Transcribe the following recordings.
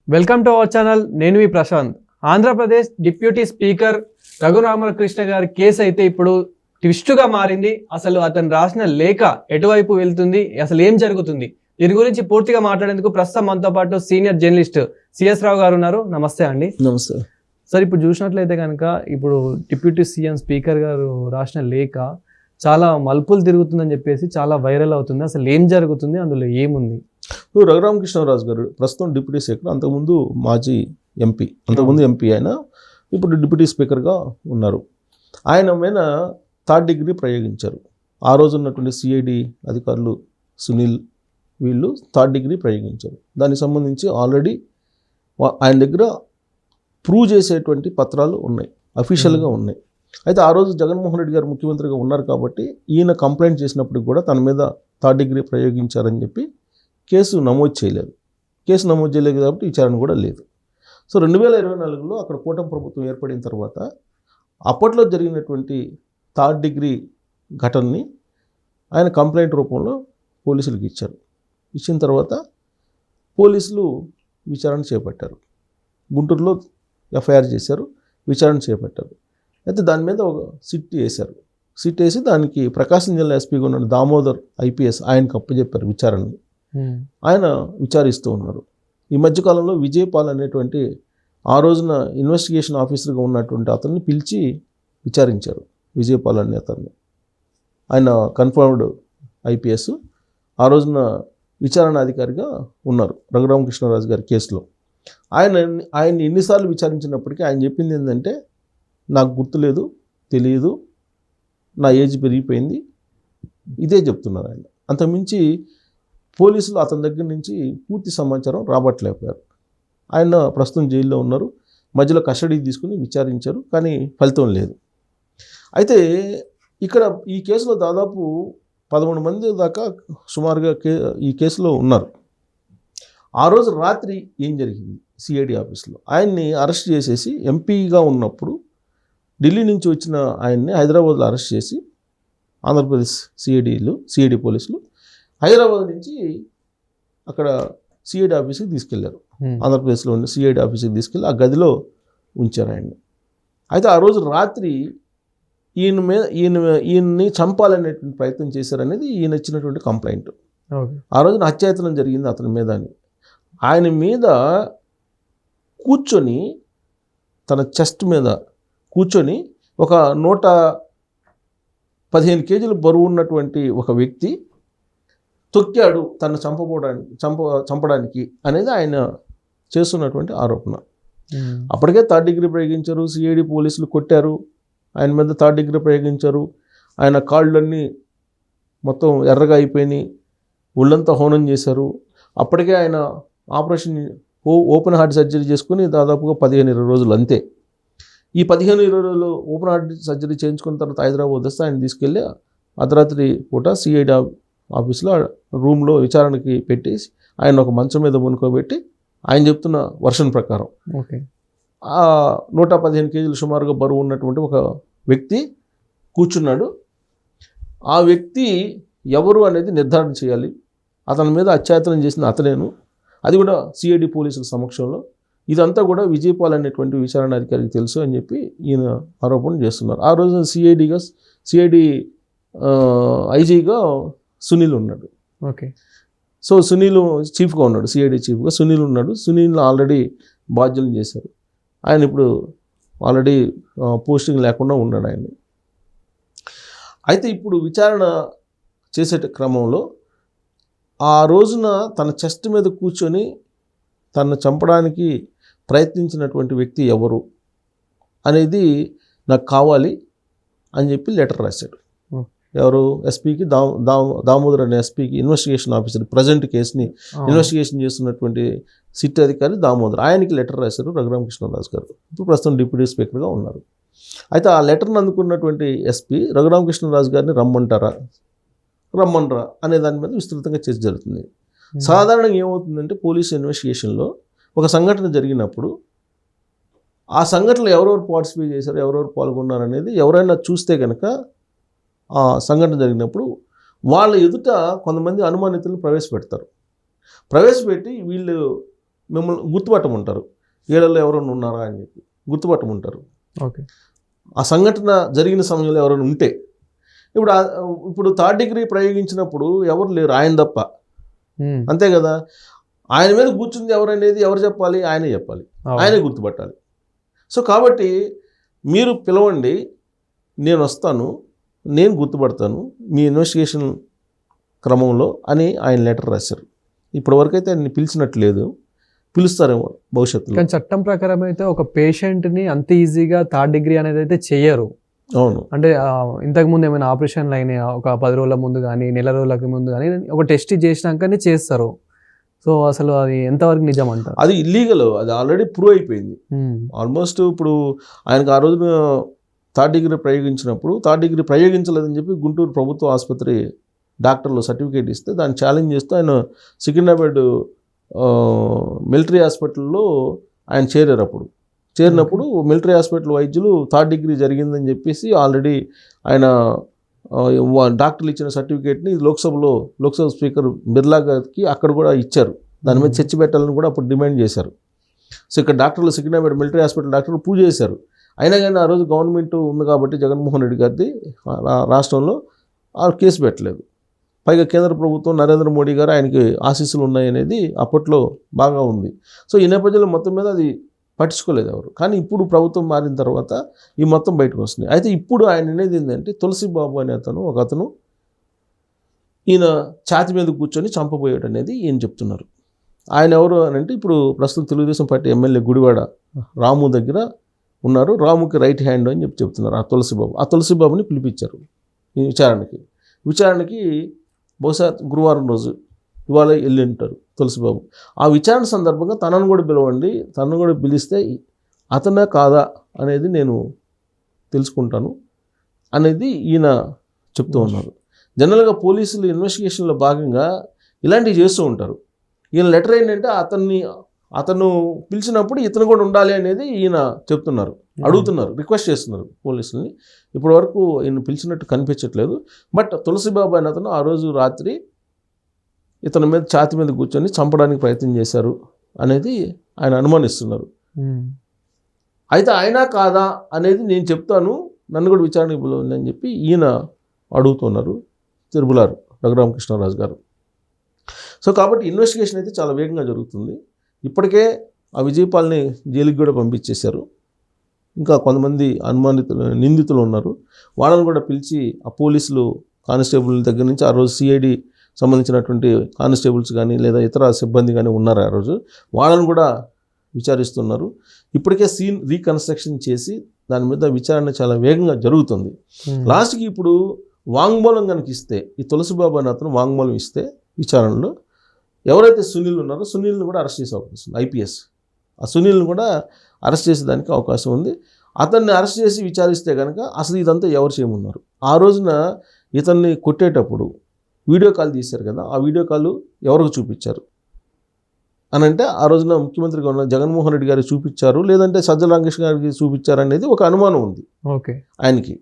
Welcome to our channel. నేను మీ Prashanth. Andhra Pradesh deputy speaker Raghurama Krishna గారి case అయితే ఇప్పుడు ట్విస్టుగా మారింది. అసలు అతను రాసిన లేఖ ఎటువైపు వెళ్తుంది, అసలు ఏం జరుగుతుంది, దీని గురించి పూర్తిగా మాట్లాడేందుకు ప్రస్తుతం మనతో పాటు సీనియర్ జర్నలిస్ట్ సిఎస్ రావు గారు ఉన్నారు. నమస్తే అండి. నమస్తే సార్, ఇప్పుడు చూసినట్లయితే కనుక ఇప్పుడు డిప్యూటీ సీఎం స్పీకర్ గారు రాసిన లేఖ చాలా మలుపులు తిరుగుతుందని చెప్పేసి చాలా వైరల్ అవుతుంది. అసలు ఏం జరుగుతుంది, అందులో ఏముంది? రఘురామకృష్ణరాజు గారు ప్రస్తుతం డిప్యూటీ స్పీకర్, అంతకుముందు మాజీ ఎంపీ, అంతకుముందు ఎంపీ ఆయన, ఇప్పుడు డిప్యూటీ స్పీకర్గా ఉన్నారు. ఆయన మీద థర్డ్ డిగ్రీ ప్రయోగించారు. ఆ రోజు ఉన్నటువంటి సిఐడి అధికారులు సునీల్ వీళ్ళు థర్డ్ డిగ్రీ ప్రయోగించారు. దానికి సంబంధించి ఆల్రెడీ ఆయన దగ్గర ప్రూవ్ చేసేటువంటి పత్రాలు ఉన్నాయి, అఫీషియల్గా ఉన్నాయి. అయితే ఆ రోజు జగన్మోహన్ రెడ్డి గారు ముఖ్యమంత్రిగా ఉన్నారు కాబట్టి ఈయన కంప్లైంట్ చేసినప్పుడు కూడా తన మీద థర్డ్ డిగ్రీ ప్రయోగించారని చెప్పి కేసు నమోదు చేయలేదు. కేసు నమోదు చేయలేదు కాబట్టి విచారణ కూడా లేదు. సో 2024లో అక్కడ కూటమి ప్రభుత్వం ఏర్పడిన తర్వాత అప్పట్లో జరిగినటువంటి థర్డ్ డిగ్రీ ఘటనని ఆయన కంప్లైంట్ రూపంలో పోలీసులకు ఇచ్చారు. ఇచ్చిన తర్వాత పోలీసులు విచారణ చేపట్టారు. గుంటూరులో ఎఫ్ఐఆర్ చేశారు, విచారణ చేపట్టారు. అయితే దాని మీద ఒక సిట్ వేశారు. సిట్ వేసి దానికి ప్రకాశం జిల్లా ఎస్పీగా ఉన్న దామోదర్ ఐపీఎస్ ఆయనకు అప్పచెప్పారు విచారణని. ఆయన విచారిస్తూ ఉన్నారు. ఈ మధ్యకాలంలో విజయపాల్ అనేటువంటి ఆ రోజున ఇన్వెస్టిగేషన్ ఆఫీసర్గా ఉన్నటువంటి అతన్ని పిలిచి విచారించారు. విజయపాల్ అనే అతన్ని, ఆయన కన్ఫర్మ్డ్ ఐపీఎస్, ఆ రోజున విచారణ అధికారిగా ఉన్నారు రఘురామకృష్ణరాజు గారి కేసులో. ఆయన్ని ఎన్నిసార్లు విచారించినప్పటికీ ఆయన చెప్పింది ఏంటంటే, నాకు గుర్తులేదు, తెలియదు, నా ఏజ్ పెరిగిపోయింది, ఇదే చెప్తున్నారు ఆయన. అంతకుమించి పోలీసులు అతని దగ్గర నుంచి పూర్తి సమాచారం రాబట్టలేకపోయారు. ఆయన ప్రస్తుతం జైల్లో ఉన్నారు. మధ్యలో కస్టడీకి తీసుకుని విచారించారు, కానీ ఫలితం లేదు. అయితే ఇక్కడ ఈ కేసులో దాదాపు 11 మంది దాకా సుమారుగా ఈ కేసులో ఉన్నారు. ఆ రోజు రాత్రి ఏం జరిగింది, సిఐడి ఆఫీస్లో ఆయన్ని అరెస్ట్ చేసేసి, ఎంపీగా ఉన్నప్పుడు ఢిల్లీ నుంచి వచ్చిన ఆయన్ని హైదరాబాద్లో అరెస్ట్ చేసి ఆంధ్రప్రదేశ్ సిఐడి పోలీసులు హైదరాబాద్ నుంచి అక్కడ సిఐడి ఆఫీస్కి తీసుకెళ్లారు. ఆంధ్రప్రదేశ్లో ఉన్న సిఐడి ఆఫీస్కి తీసుకెళ్ళి ఆ గదిలో ఉంచారు ఆయన్ని. అయితే ఆ రోజు రాత్రి ఈయన్ని చంపాలనేటువంటి ప్రయత్నం చేశారనేది ఈయన ఇచ్చినటువంటి కంప్లైంట్. ఆ రోజున హత్యాయత్నం జరిగింది అతని మీద అని. ఆయన మీద కూర్చొని, తన చెస్ట్ మీద కూర్చొని ఒక 115 కేజీలు బరువు ఉన్నటువంటి ఒక వ్యక్తి తొక్కాడు తను చంపడానికి అనేది ఆయన చేస్తున్నటువంటి ఆరోపణ. అప్పటికే థర్డ్ డిగ్రీ ప్రయోగించారు, సిఐడి పోలీసులు కొట్టారు, ఆయన మీద థర్డ్ డిగ్రీ ప్రయోగించారు. ఆయన కాళ్ళన్నీ మొత్తం ఎర్రగా అయిపోయినాయి, ఒళ్ళంతా హోనం చేశారు. అప్పటికే ఆయన ఆపరేషన్ ఓపెన్ హార్ట్ సర్జరీ చేసుకుని దాదాపుగా 15-20 రోజులు అంతే. ఈ 15-20 రోజులు ఓపెన్ హార్ట్ సర్జరీ చేయించుకున్న తర్వాత హైదరాబాద్ వస్తే ఆయన తీసుకెళ్ళి అర్ధరాత్రి పూట సిఐడి ఆఫీస్లో రూమ్లో విచారణకి పెట్టేసి ఆయన ఒక మంచం మీద మునుకోబెట్టి ఆయన చెప్తున్న వర్షన్ ప్రకారం 115 కేజీలు సుమారుగా బరువు ఉన్నటువంటి ఒక వ్యక్తి కూర్చున్నాడు. ఆ వ్యక్తి ఎవరు అనేది నిర్ధారణ చేయాలి. అతని మీద అత్యాచారం చేసిన అతనేను, అది కూడా సిఐడి పోలీసుల సమక్షంలో. ఇదంతా కూడా విజయపాల్ అనేటువంటి విచారణ అధికారికి తెలుసు అని చెప్పి ఈయన ఆరోపణ చేస్తున్నారు. ఆ రోజు సిఐడి ఐజీగా సునీల్ ఉన్నాడు. సో సునీల్ చీఫ్గా ఉన్నాడు, సిఐడి చీఫ్గా సునీల్ ఉన్నాడు. సునీల్ ఆల్రెడీ బాధ్యులు చేశారు. ఆయన ఇప్పుడు ఆల్రెడీ పోస్టింగ్ లేకుండా ఉన్నాడు ఆయన. అయితే ఇప్పుడు విచారణ చేసే క్రమంలో ఆ రోజున తన చెస్ట్ మీద కూర్చొని తనను చంపడానికి ప్రయత్నించినటువంటి వ్యక్తి ఎవరు అనేది నాకు కావాలి అని చెప్పి లెటర్ రాశాడు. ఎవరు? ఎస్పీకి, దామోదర్ అనే ఎస్పీకి, ఇన్వెస్టిగేషన్ ఆఫీసర్, ప్రజెంట్ కేసుని ఇన్వెస్టిగేషన్ చేస్తున్నటువంటి సిట్ అధికారి దామోదర్, ఆయనకి లెటర్ రాశారు రఘురామకృష్ణరాజు గారు. ఇప్పుడు ప్రస్తుతం డిప్యూటీ స్పీకర్గా ఉన్నారు. అయితే ఆ లెటర్ని అందుకున్నటువంటి ఎస్పీ రఘురామకృష్ణరాజు గారిని రమ్మనరా అనే దాని మీద విస్తృతంగా చర్చ జరుగుతుంది. సాధారణంగా ఏమవుతుందంటే, పోలీసు ఇన్వెస్టిగేషన్లో ఒక సంఘటన జరిగినప్పుడు ఆ సంఘటనలో ఎవరెవరు పార్టిసిపేట్ చేశారు, ఎవరెవరు పాల్గొన్నారు అనేది ఎవరైనా చూస్తే కనుక ఆ సంఘటన జరిగినప్పుడు వాళ్ళ ఎదుట కొంతమంది అనుమానితులను ప్రవేశపెడతారు. ప్రవేశపెట్టి వీళ్ళు మిమ్మల్ని గుర్తుపట్టమంటారు, వీళ్ళలో ఎవరైనా ఉన్నారా అని చెప్పి గుర్తుపట్టమంటారు. ఓకే. ఆ సంఘటన జరిగిన సమయంలో ఎవరైనా ఉంటే, ఇప్పుడు థర్డ్ డిగ్రీ ప్రయోగించినప్పుడు ఎవరు లేరు, ఆయన తప్ప. అంతే కదా, ఆయన మీద కూర్చుంది ఎవరనేది ఎవరు చెప్పాలి, ఆయనే చెప్పాలి, ఆయనే గుర్తుపట్టాలి. సో కాబట్టి మీరు పిలవండి, నేను వస్తాను, నేను గుర్తుపడతాను మీ ఇన్వెస్టిగేషన్ క్రమంలో అని ఆయన లెటర్ రాశారు. ఇప్పటివరకు అయితే ఆయన పిలిచినట్లేదు, పిలుస్తారేమో భవిష్యత్తులో. కానీ చట్టం ప్రకారం అయితే ఒక పేషెంట్ని అంత ఈజీగా థర్డ్ డిగ్రీ అనేది అయితే చెయ్యరు. అవును. అంటే ఇంతకుముందు ఏమైనా ఆపరేషన్లు అయినాయి ఒక 10 రోజుల ముందు కానీ నెల రోజులకి ముందు కానీ ఒక టెస్ట్ చేసినాకనే చేస్తారు. సో అసలు అది ఎంతవరకు నిజం అంటారు? అది ఇల్లీగల్, అది ఆల్రెడీ ప్రూవ్ అయిపోయింది. ఆల్మోస్ట్ ఇప్పుడు ఆయనకు ఆ రోజున థర్డ్ డిగ్రీ ప్రయోగించినప్పుడు థర్డ్ డిగ్రీ ప్రయోగించలేదని చెప్పి గుంటూరు ప్రభుత్వ ఆసుపత్రి డాక్టర్లు సర్టిఫికేట్ ఇస్తే దాన్ని ఛాలెంజ్ చేస్తూ ఆయన సికింద్రాబాద్ మిలిటరీ హాస్పిటల్లో ఆయన చేరారు. చేరినప్పుడు మిలిటరీ హాస్పిటల్ వైద్యులు థర్డ్ డిగ్రీ జరిగిందని చెప్పేసి ఆల్రెడీ ఆయన డాక్టర్లు ఇచ్చిన సర్టిఫికేట్ని లోక్సభ స్పీకర్ బిర్లా గారికి అక్కడ కూడా ఇచ్చారు. దాని మీద చర్చ పెట్టాలని కూడా అప్పుడు డిమాండ్ చేశారు. సో ఇక్కడ డాక్టర్లు సికింద్రాబాద్ మిలిటరీ హాస్పిటల్ డాక్టర్లు పూజ చేశారు. అయినా కానీ ఆ రోజు గవర్నమెంట్ ఉంది కాబట్టి జగన్మోహన్ రెడ్డి గారిది రాష్ట్రంలో ఆ కేసు పెట్టలేదు. పైగా కేంద్ర ప్రభుత్వం నరేంద్ర మోడీ గారు ఆయనకి ఆశీస్సులు ఉన్నాయనేది అప్పట్లో బాగా ఉంది. సో ఈ నేపథ్యంలో మొత్తం మీద అది పట్టించుకోలేదు ఎవరు. కానీ ఇప్పుడు ప్రభుత్వం మారిన తర్వాత ఈ మొత్తం బయటకు వస్తుంది. అయితే ఇప్పుడు ఆయన అనేది ఏంటంటే తులసి బాబు అనే అతను ఈయన ఛాతి మీద కూర్చొని చంపబోయాడు అనేది ఈయన చెప్తున్నారు. ఆయన ఎవరు అని అంటే ఇప్పుడు ప్రస్తుతం తెలుగుదేశం పార్టీ ఎమ్మెల్యే గుడివాడ రాము దగ్గర ఉన్నారు. రాముకి రైట్ హ్యాండ్ అని చెప్తున్నారు ఆ తులసిబాబు. ఆ తులసిబాబుని పిలిపించారు ఈ విచారణకి బహుశా గురువారం రోజు ఇవాళ వెళ్ళి ఉంటారు తులసిబాబు. ఆ విచారణ సందర్భంగా తనను కూడా పిలవండి, తనను కూడా పిలిస్తే అతనే కాదా అనేది నేను తెలుసుకుంటాను అనేది ఈయన చెప్తూ ఉన్నారు. జనరల్గా పోలీసులు ఇన్వెస్టిగేషన్లో భాగంగా ఇలాంటివి చేస్తూ ఉంటారు. ఈయన లెటర్ ఏంటంటే అతను పిలిచినప్పుడు ఇతను కూడా ఉండాలి అనేది ఈయన చెప్తున్నారు, అడుగుతున్నారు, రిక్వెస్ట్ చేస్తున్నారు పోలీసుల్ని. ఇప్పటి వరకు ఈయన పిలిచినట్టు కనిపించట్లేదు. బట్ తులసిబాబు అనే అతను ఆ రోజు రాత్రి ఇతని మీద ఛాతి మీద కూర్చొని చంపడానికి ప్రయత్నం చేశారు అనేది ఆయన అనుమానిస్తున్నారు. అయితే అయినా కాదా అనేది నేను చెప్తాను, నన్ను కూడా విచారణకు పిలవండి అని చెప్పి ఈయన అడుగుతున్నారు తిరుమలారు రఘురామకృష్ణరాజు గారు. సో కాబట్టి ఇన్వెస్టిగేషన్ అయితే చాలా వేగంగా జరుగుతుంది. ఇప్పటికే ఆ విజయపాల్ని జైలుకి కూడా పంపించేశారు. ఇంకా కొంతమంది నిందితులు ఉన్నారు, వాళ్ళని కూడా పిలిచి ఆ పోలీసులు కానిస్టేబుల్ దగ్గర నుంచి ఆ రోజు సిఐడి సంబంధించినటువంటి కానిస్టేబుల్స్ కానీ లేదా ఇతర సిబ్బంది కానీ ఉన్నారు ఆ రోజు, వాళ్ళని కూడా విచారిస్తున్నారు. ఇప్పటికే సీన్ రీకన్స్ట్రక్షన్ చేసి దాని మీద విచారణ చాలా వేగంగా జరుగుతుంది. లాస్ట్కి ఇప్పుడు వాంగ్మూలం కనుక ఇస్తే, ఈ తులసిబాబు అనే అతను వాంగ్మూలం ఇస్తే విచారణలో ఎవరైతే సునీల్ ఉన్నారో సునీల్ని కూడా అరెస్ట్ చేసే అవకాశం ఉంది. ఐపీఎస్ ఆ సునీల్ని కూడా అరెస్ట్ చేసేదానికి అవకాశం ఉంది. అతన్ని అరెస్ట్ చేసి విచారిస్తే కనుక అసలు ఇదంతా ఎవరు చేయమన్నారు. ఆ రోజున ఇతన్ని కొట్టేటప్పుడు వీడియో కాల్ తీశారు కదా, ఆ వీడియో కాల్ ఎవరికి చూపించారు అని అంటే ఆ రోజున ముఖ్యమంత్రిగా ఉన్న జగన్మోహన్ రెడ్డి గారికి చూపించారు, లేదంటే సజ్జల రామకృష్ణ గారికి చూపించారు అనేది ఒక అనుమానం ఉంది ఓకే ఆయనకి.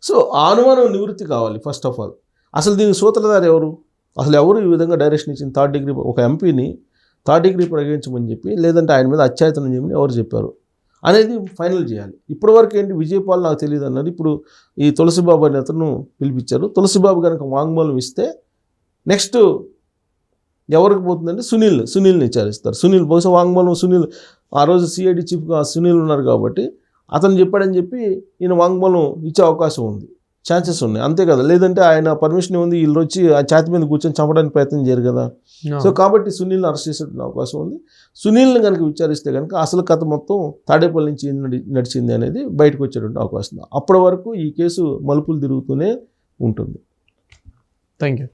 సో ఆ అనుమానం నివృత్తి కావాలి. ఫస్ట్ ఆఫ్ ఆల్ అసలు దీనికి సూత్రధారి ఎవరు, అసలు ఎవరు ఈ విధంగా డైరెక్షన్ ఇచ్చింది థర్డ్ డిగ్రీ ఒక ఎంపీని థర్డ్ డిగ్రీ ప్రయోగించమని చెప్పి, లేదంటే ఆయన మీద అత్యాయతనం చేయమని ఎవరు చెప్పారు అనేది ఫైనల్ చేయాలి. ఇప్పటివరకు ఏంటి విజయపాల్ నాకు తెలియదు అన్నారు. ఇప్పుడు ఈ తులసిబాబు అనే అతను పిలిపించారు. తులసిబాబు కనుక వాంగ్మూలం ఇస్తే నెక్స్ట్ ఎవరికి పోతుందంటే సునీల్ని విచారిస్తారు. సునీల్ బహుశా వాంగ్మూలం సునీల్ ఆ రోజు సిఐడి చీఫ్గా సునీల్ ఉన్నారు కాబట్టి అతను చెప్పాడని చెప్పి ఈయన వాంగ్మూలం ఇచ్చే అవకాశం ఉంది, ఛాన్సెస్ ఉన్నాయి, అంతే కదా. లేదంటే ఆయన పర్మిషన్ ఉంది, వీళ్ళు వచ్చి ఆ ఛాతి మీద కూర్చొని చంపడానికి ప్రయత్నం చేయరు కదా. సో కాబట్టి సునీల్ని అరెస్ట్ చేసే అవకాశం ఉంది. సునీల్ని కనుక విచారిస్తే కనుక అసలు కథ మొత్తం తాడేపల్లి నుంచి నడిచింది అనేది బయటకు వచ్చేటువంటి అవకాశం ఉంది. అప్పటి వరకు ఈ కేసు మలుపులు తిరుగుతూనే ఉంటుంది. Thank you.